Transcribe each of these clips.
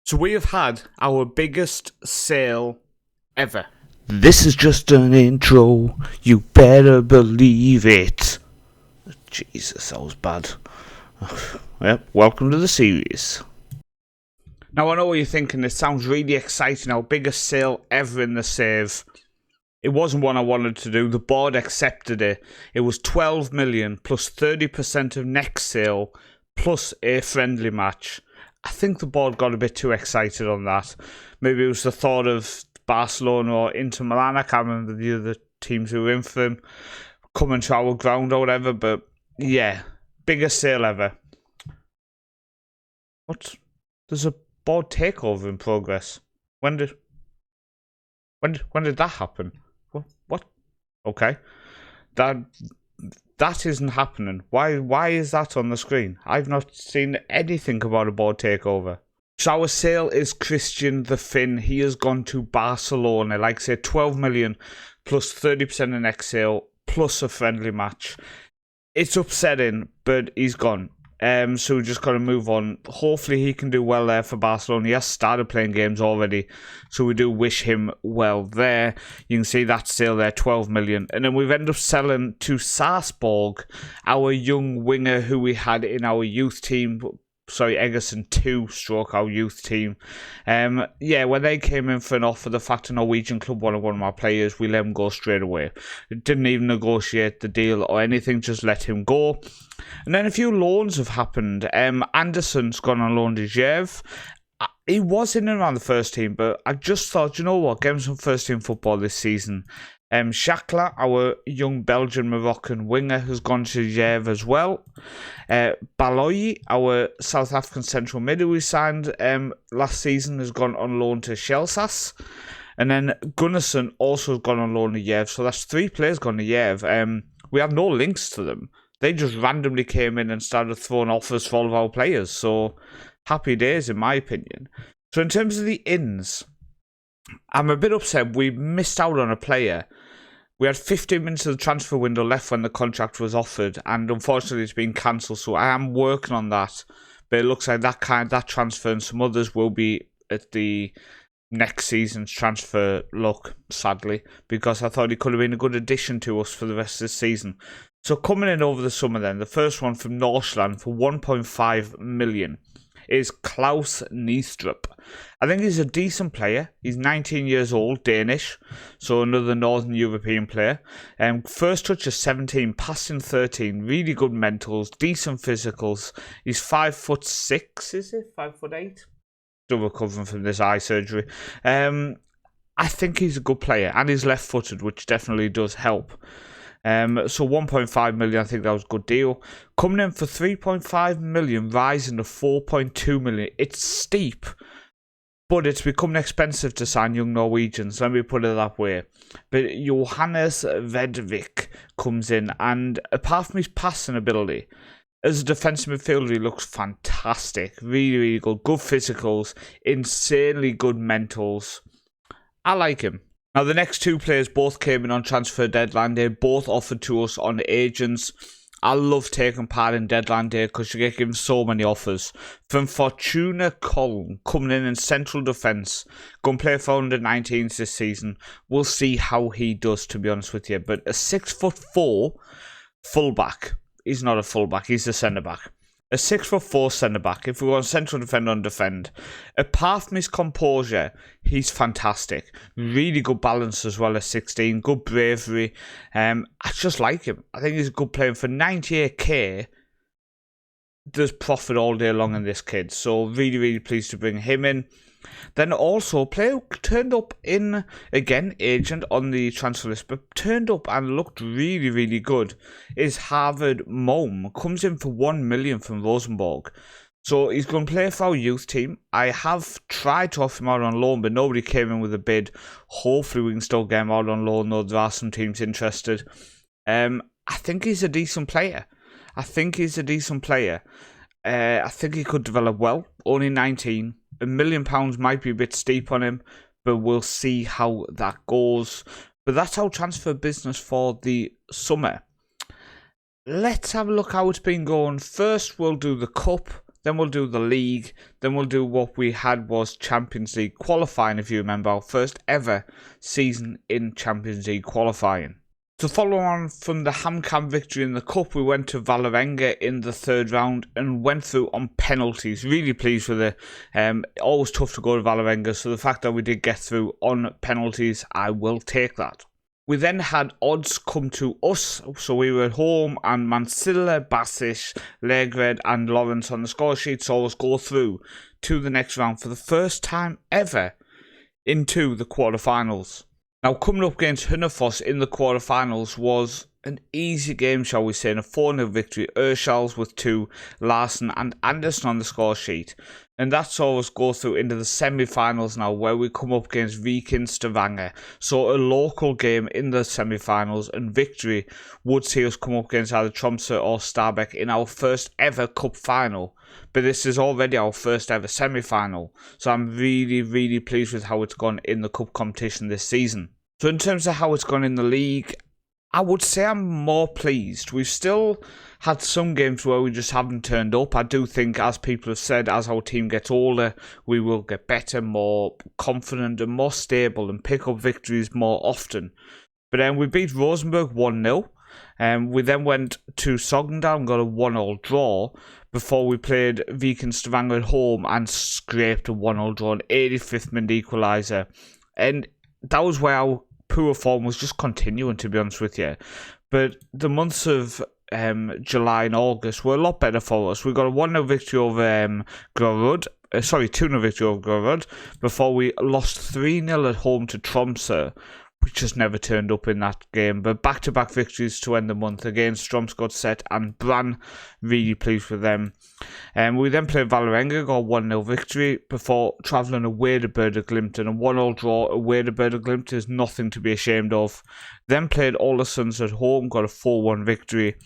So we have had our biggest sale ever. This is just an intro, you better believe it. Jesus, that was bad. Yep, welcome to the series. Now I know what you're thinking, it sounds really exciting, our biggest sale ever in the save. It wasn't one I wanted to do, the board accepted it. It was 12 million plus 30% of next sale plus a friendly match. I think the board got a bit too excited on that. Maybe it was the thought of Barcelona or Inter Milan, I can't remember the other teams who were in for them, coming to our ground or whatever, but yeah, biggest sale ever. What? There's a board takeover in progress. When did that happen? What? Okay. That isn't happening. Why is that on the screen? I've not seen anything about a board takeover. So our sale is Christian the Finn. He has gone to Barcelona. Like I said, 12 million plus 30% of next sale plus a friendly match. It's upsetting, but he's gone. So we just got to move on. Hopefully he can do well there for Barcelona. He has started playing games already, so we do wish him well there. You can see that sale there, 12 million. And then we've ended up selling to Sarpsborg, our young winger who we had in our youth team. Sorry, Egerson 2 stroke our youth team. Yeah, when they came in for an offer, the fact a Norwegian club wanted one of my players, we let him go straight away. Didn't even negotiate the deal or anything, just let him go. And then a few loans have happened. Anderson's gone on loan to Jev. He was in and around the first team, but I just thought, you know what, get him some first team football this season. Shakla, our young Belgian-Moroccan winger, has gone to Jev as well. Baloyi, our South African central mid who we signed last season, has gone on loan to Chelsea. And then Gunnarsson also has gone on loan to Jev. So that's 3 players gone to Jev. We have no links to them. They just randomly came in and started throwing offers for all of our players. So happy days, in my opinion. So in terms of the ins, I'm a bit upset we missed out on a player. We had 15 minutes of the transfer window left when the contract was offered, and unfortunately it's been cancelled, so I am working on that. But it looks like that transfer and some others will be at the next season's transfer look, sadly, because I thought he could have been a good addition to us for the rest of the season. So coming in over the summer then, the first one from Northman for 1.5 million. Is Klaus Niestrup. I think he's a decent player. He's 19 years old, Danish, so another Northern European player. First touch is 17, passing 13, really good mentals, decent physicals. He's 5'6", is it? 5'8"? Still recovering from this eye surgery. I think he's a good player, and he's left-footed, which definitely does help. So 1.5 million, I think that was a good deal. Coming in for 3.5 million, rising to 4.2 million. It's steep, but it's becoming expensive to sign young Norwegians, let me put it that way. But Johannes Vedvik comes in, and apart from his passing ability, as a defensive midfielder, he looks fantastic. Really, really good. Good physicals, insanely good mentals. I like him. Now, the next 2 players both came in on transfer deadline day, both offered to us on agents. I love taking part in deadline day because you get given so many offers. From Fortuna Köln, coming in central defence, going to play for under-19s this season. We'll see how he does, to be honest with you. But a 6'4" fullback. He's not a fullback, he's a centre-back. A 6'4" centre-back. If we want central defender on defend. Apart from his composure, he's fantastic. Really good balance as well as 16. Good bravery. I just like him. I think he's a good player. For 98k, there's profit all day long in this kid. So really, really pleased to bring him in. Then also, a player who turned up in, again, agent on the transfer list, but turned up and looked really, really good, is Harvard Mohm. Comes in for 1 million from Rosenborg. So he's going to play for our youth team. I have tried to offer him out on loan, but nobody came in with a bid. Hopefully we can still get him out on loan, though there are some teams interested. I think he's a decent player. I think he could develop well. Only 19. £1 million might be a bit steep on him, but we'll see how that goes. But that's our transfer business for the summer. Let's have a look how it's been going. First, we'll do the Cup. then we'll do the league, then we'll do what we had was Champions League qualifying, if you remember, our first ever season in Champions League qualifying. To follow on from the HamKam victory in the Cup, we went to Vålerenga in the third round and went through on penalties. Really pleased with it. Always tough to go to Vålerenga, so the fact that we did get through on penalties, I will take that. We then had odds come to us, so we were at home, and Mansilla, Basic, Legred and Lawrence on the score sheet saw us go through to the next round for the first time ever into the quarterfinals. Now, coming up against Hunnerfoss in the quarterfinals was an easy game, shall we say, in a 4-0 victory. Urschals with 2, Larsen and Anderson on the score sheet. And that saw us go through into the semi-finals now, where we come up against Viking Stavanger. So a local game in the semi-finals, and victory would see us come up against either Tromsø or Stabæk in our first ever cup final. But this is already our first ever semi-final. So I'm really, really pleased with how it's gone in the cup competition this season. So in terms of how it's gone in the league, I would say I'm more pleased. We've still had some games where we just haven't turned up. I do think, as people have said, as our team gets older, we will get better, more confident and more stable and pick up victories more often. But then we beat Rosenborg 1-0. We then went to Sogndal and got a 1-1 draw before we played Viking Stavanger at home and scraped a 1-1 draw, an 85th minute equaliser. And that was where our poor form was just continuing, to be honest with you. But the months of July and August were a lot better for us. We got a 1-0 victory over Grorud. 2-0 victory over Grorud before we lost 3-0 at home to Tromsø. We just never turned up in that game. But back-to-back victories to end the month against Strømsgodset and Brann. Really pleased with them. We then played Vålerenga, got a 1-0 victory before travelling away to Børde Glimt. And a 1-1 draw away to Børde Glimt is nothing to be ashamed of. Then played Ålesunds at home, got a 4-1 victory.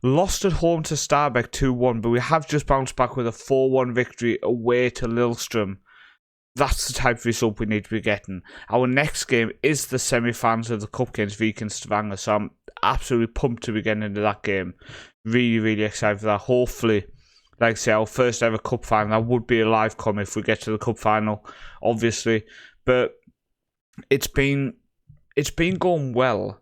Lost at home to Stabæk 2-1, but we have just bounced back with a 4-1 victory away to Lillestrøm. That's the type of result we need to be getting. Our next game is the semi-finals of the Cup against Viking Stavanger, so I'm absolutely pumped to be getting into that game. Really, really excited for that. Hopefully, like I say, our first ever Cup final. That would be a live com if we get to the Cup final, obviously. But it's been going well.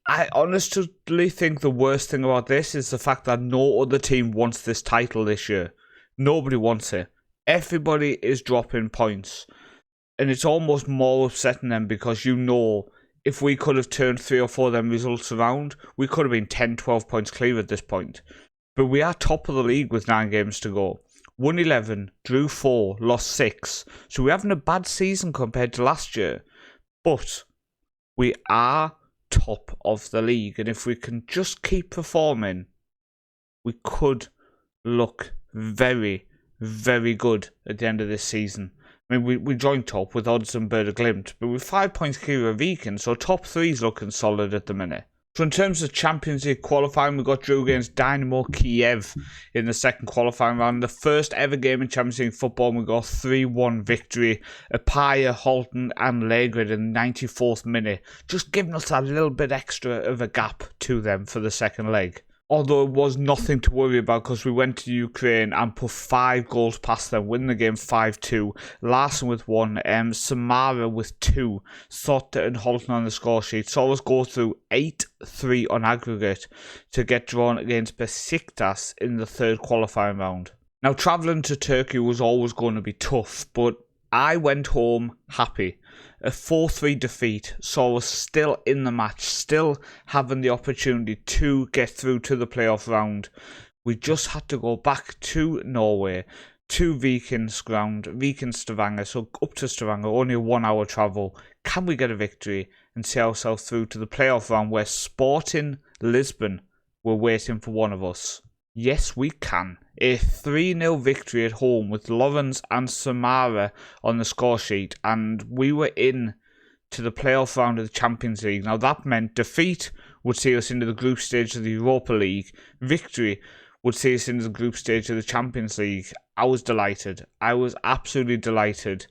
I honestly think the worst thing about this is the fact that no other team wants this title this year. Nobody wants it. Everybody is dropping points. And it's almost more upsetting them because if we could have turned 3 or 4 of them results around, we could have been 10, 12 points clear at this point. But we are top of the league with 9 games to go. Won 11, drew 4, lost 6. So we're having a bad season compared to last year. But we are top of the league. And if we can just keep performing, we could look very, very good at the end of this season. I mean, we joined top with odds and Børde Glimt, but with 5 points clear of Viking, so top 3 is looking solid at the minute. So in terms of Champions League qualifying, we got drew against Dynamo Kiev in the second qualifying round. The first ever game in Champions League football, we got 3-1 victory. Apaya, Holton and Legred in the 94th minute, just giving us a little bit extra of a gap to them for the second leg. Although it was nothing to worry about because we went to Ukraine and put 5 goals past them, winning the game 5-2. Larsen with 1, Samara with 2, Sotte and Holton on the score sheet. Saw us go through 8-3 on aggregate to get drawn against Besiktas in the third qualifying round. Now, travelling to Turkey was always going to be tough, but I went home happy. A 4-3 defeat saw us still in the match, still having the opportunity to get through to the playoff round. We just had to go back to Norway, to Viking's ground, Viking Stavanger, so up to Stavanger, only a 1 hour travel. Can we get a victory and see ourselves through to the playoff round where Sporting Lisbon were waiting for one of us? Yes, we can. A 3-0 victory at home with Lawrence and Samara on the score sheet, and we were in to the playoff round of the Champions League. Now, that meant defeat would see us into the group stage of the Europa League. Victory would see us into the group stage of the Champions League. I was delighted. I was absolutely delighted.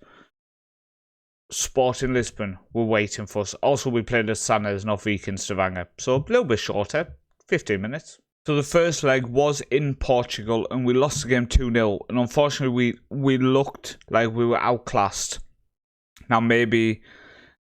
Sporting Lisbon were waiting for us. Also, we played at Sandnes, not Viking Stavanger, so a little bit shorter, 15 minutes. So the first leg was in Portugal and we lost the game 2-0. And unfortunately, we looked like we were outclassed. Now, maybe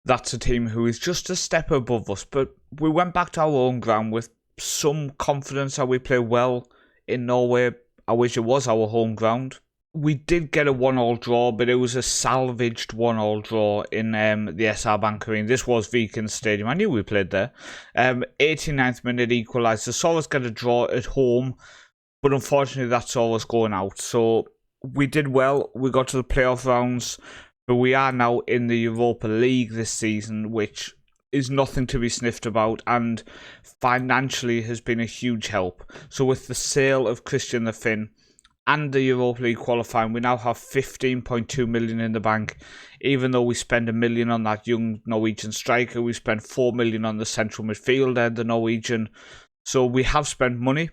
that's a team who is just a step above us. But we went back to our own ground with some confidence that we play well in Norway. I wish it was our home ground. We did get a 1-1 draw, but it was a salvaged 1-1 draw in the SR Bank Arena. This was Viking Stadium. I knew we played there. 89th minute equalised. They saw us get a draw at home, but unfortunately that saw us going out. So we did well. We got to the playoff rounds, but we are now in the Europa League this season, which is nothing to be sniffed about and financially has been a huge help. So with the sale of Christian the Finn and the Europa League qualifying, we now have 15.2 million in the bank. Even though we spend $1 million on that young Norwegian striker, we spent 4 million on the central midfielder, the Norwegian. So we have spent money,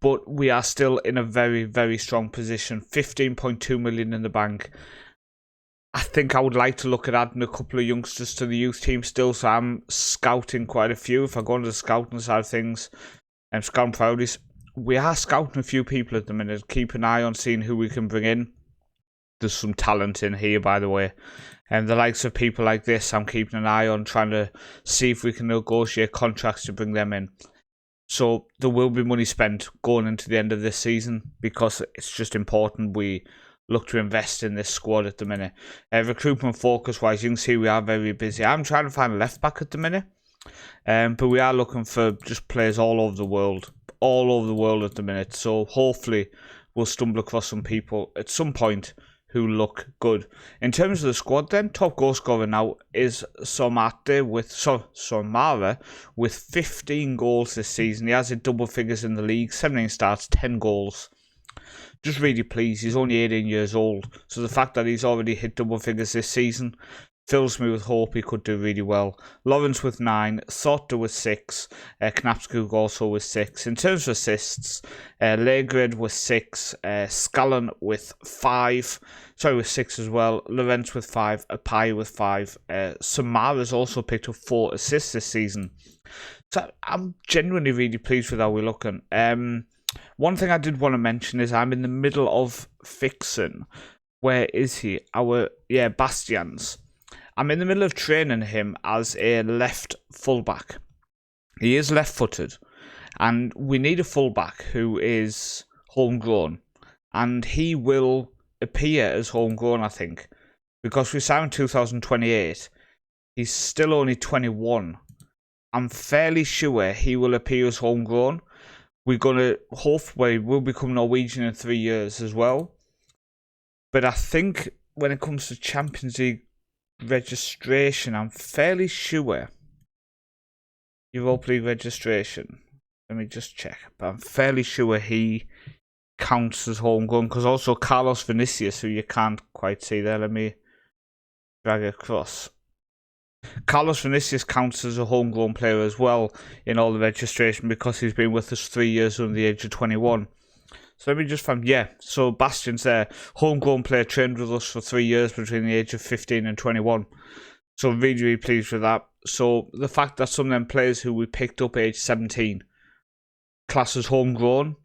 but we are still in a very, very strong position. 15.2 million in the bank. I think I would like to look at adding a couple of youngsters to the youth team still, so I'm scouting quite a few. If I go on to the scouting side of things, scouting priorities, we are scouting a few people at the minute. Keep an eye on seeing who we can bring in. There's some talent in here, by the way. And the likes of people like this, I'm keeping an eye on, trying to see if we can negotiate contracts to bring them in. So there will be money spent going into the end of this season because it's just important we look to invest in this squad at the minute. Recruitment focus-wise, you can see we are very busy. I'm trying to find a left-back at the minute. But we are looking for just players all over the world at the minute. So hopefully we'll stumble across some people at some point who look good. In terms of the squad then, top goal scorer now is Somara with 15 goals this season. He has hit double figures in the league, 17 starts, 10 goals. Just really pleased. He's only 18 years old. So the fact that he's already hit double figures this season fills me with hope he could do really well. Lawrence with 9, Sotta with 6, Knapskog also with 6. In terms of assists, Legred with 6, Scallon with 6 as well, Lorenz with 5, Apai with 5. Samara's also picked up 4 assists this season. So I'm genuinely really pleased with how we're looking. One thing I did want to mention is I'm in the middle of fixing. Where is he? Bastian's. I'm in the middle of training him as a left fullback. He is left-footed, and we need a fullback who is homegrown, and he will appear as homegrown, I think, because we signed in 2028. He's still only 21. I'm fairly sure he will appear as homegrown. We're going to, hopefully, will become Norwegian in 3 years as well. But I think when it comes to Champions League registration, I'm fairly sure. Europa League registration. Let me just check. But I'm fairly sure he counts as homegrown, because also Carlos Vinicius, who you can't quite see there. Let me drag it across. Carlos Vinicius counts as a homegrown player as well in all the registration because he's been with us 3 years under the age of 21. So let me just find, so Bastian's there, homegrown player, trained with us for 3 years between the age of 15 and 21. So really, really pleased with that. So the fact that some of them players who we picked up age 17, class as homegrown,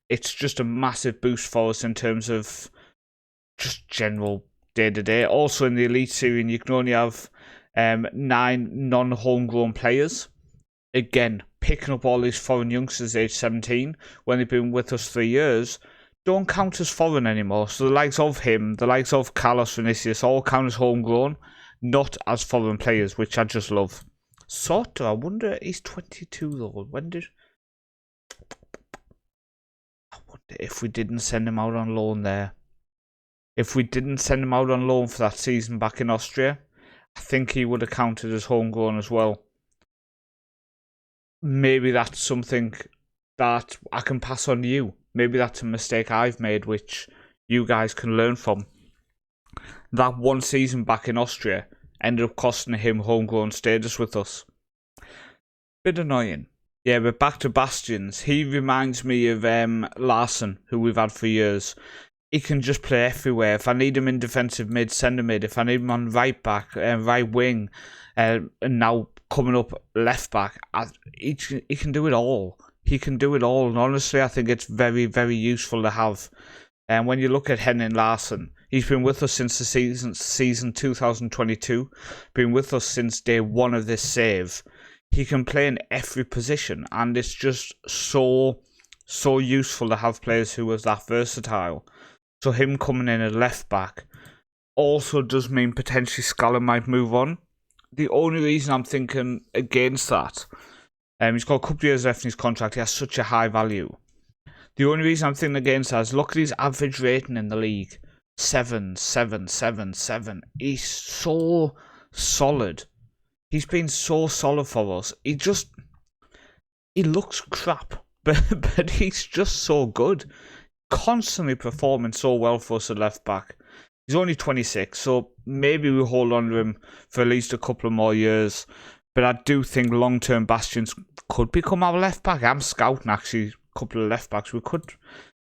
it's just a massive boost for us in terms of just general day-to-day. Also in the Elite Series, you can only have 9 non-homegrown players. Again, picking up all these foreign youngsters age 17 when they've been with us 3 years don't count as foreign anymore. So the likes of him, the likes of Carlos Vinicius, all count as homegrown, not as foreign players, which I just love. Sotta, I wonder, he's 22 though. I wonder if we didn't send him out on loan there. If we didn't send him out on loan for that season back in Austria, I think he would have counted as homegrown as well. Maybe that's something that I can pass on to you. Maybe that's a mistake I've made, which you guys can learn from. That one season back in Austria ended up costing him homegrown status with us. Bit annoying. Yeah, but back to Bastian's. He reminds me of Larson, who we've had for years. He can just play everywhere. If I need him in defensive mid, send him mid. If I need him on right back, right wing, and now coming up left back, he can do it all. he can do it all. And honestly, I think it's very, very useful to have. And when you look at Henning Larsson, he's been with us since the season 2022, been with us since day one of this save. He can play in every position, and it's just so useful to have players who are that versatile. So him coming in at left back also does mean potentially Scallon might move on. The only reason I'm thinking against that, he's got a couple of years left in his contract, he has such a high value. The only reason I'm thinking against that is look at his average rating in the league. 7, 7, 7, 7. He's so solid. He's been so solid for us. He looks crap, but he's just so good. Constantly performing so well for us at left back. He's only 26, so maybe we hold on to him for at least a couple of more years. But I do think long-term bastions could become our left back. I'm scouting actually a couple of left backs. We could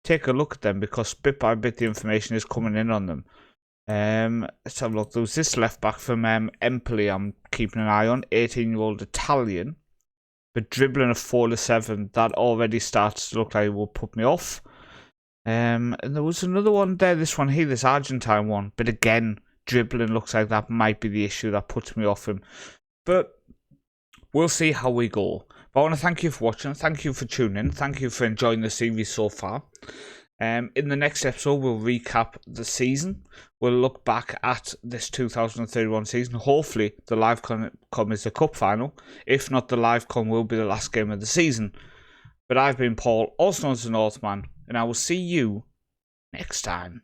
take a look at them because bit by bit the information is coming in on them. Let's have a look. There was this left back from Empoli I'm keeping an eye on. 18-year-old Italian. But dribbling a 4-7, that already starts to look like it will put me off. And there was another one there, this one here, this Argentine one. But again, dribbling looks like that might be the issue that puts me off him. But we'll see how we go. But I want to thank you for watching. Thank you for tuning in. Thank you for enjoying the series so far. In the next episode, we'll recap the season. We'll look back at this 2031 season. Hopefully, the live con is the cup final. If not, the live con will be the last game of the season. But I've been Paul, also known as the Northman, and I will see you next time.